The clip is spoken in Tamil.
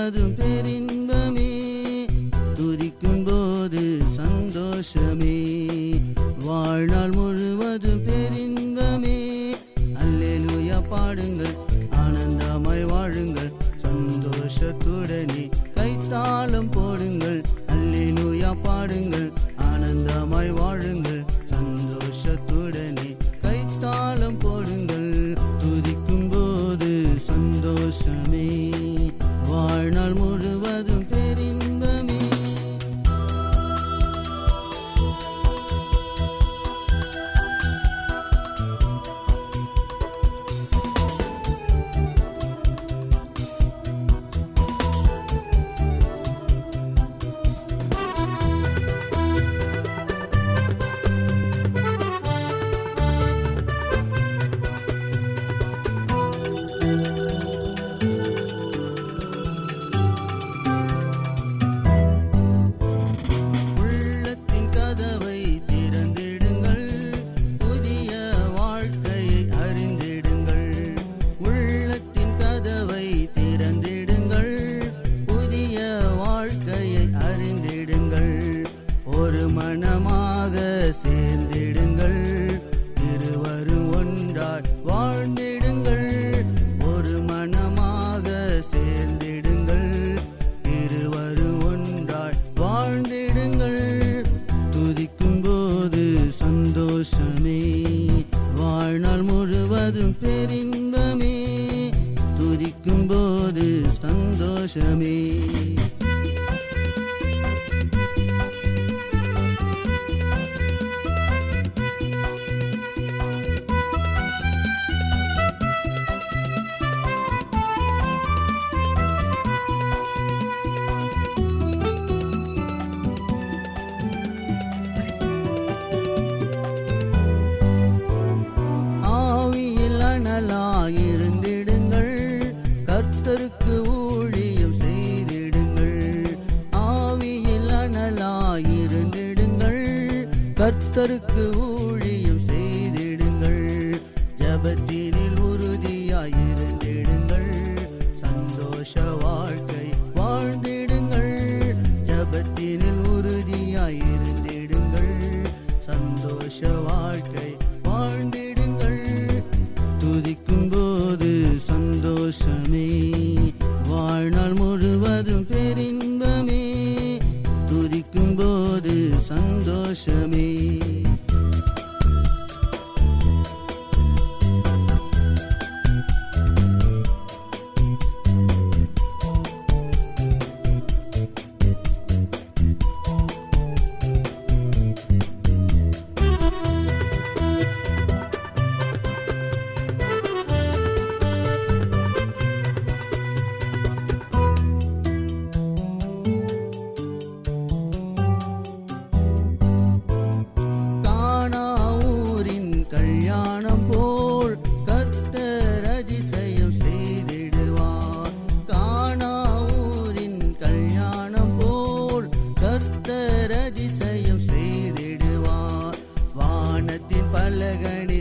முழுவதும் பெரின்பமே, துதிக்கும் போது சந்தோஷமே. வாழ்நாள் முழுவதும் பெரின்பமே, அல்லேலூயா பாடுங்கள், ஆனந்தமாய் வாழுங்கள், சந்தோஷத்துடனே கைத்தாளம் போடுங்கள். அல்லேலூயா பாடுங்கள், ஆனந்தமாய் வாழுங்கள், சந்தோஷத்துடனே கைத்தாளம் போடுங்கள். துதிக்கும் போது சந்தோஷமே, வாழ்நாள் முழுவதும் பெரின்பமே. உள்ளத்தின் கதவை திறந்திடுங்கள், புதிய வாழ்க்கையை அறிந்திடுங்கள். உள்ளத்தின் கதவை திறந்திடுங்கள், புதிய வாழ்க்கையை அறிந்திடுங்கள். ஒரு மனமாக சேர்ந்திடுங்கள், இருவரும் ஒன்றாய் வாழ்ந்திடுங்கள். ஒரு மனமாக சேர்ந்திடுங்கள், இருவரும் ஒன்றாய் வாழ்ந்திடுங்கள். துதிக்கும் போது சந்தோஷமே, வாழ்நாள் முழுவதும் பெரின்பமே, துதிக்கும் போது சந்தோஷமே. ஆவியில் அனலாயிருந்திடுங்கள், கர்த்தருக்கு ஊழியம் செய்திடுங்கள். ஆவியில் அனலாயிருந்திடுங்கள், கர்த்தருக்கு ஊழியம் செய்திடுங்கள். ஜெபத்தினில் உறுதியாயிருந்திடுங்கள், சந்தோஷ வாழ்க்கை வாழ்ந்திடுங்கள். ஜெபத்தினில் உறுதியாயிருந்திடுங்கள், சந்தோஷ வாழ்க்கை வாழ்ந்திடுங்கள். துதிக்கும் போது சந்தோஷமே, வாழ்நாள் முழுவதும் பெரின்பமே, துதிக்கும் போது சந்தோஷமே. கானாவூரின் கல்யாணம் போல் கர்த்தர் அதிசயம் செய்திடுவார். கானாவூரின் கல்யாணம் போல் கர்த்தர் அதிசயம் செய்திடுவார். வானத்தின் பலகணி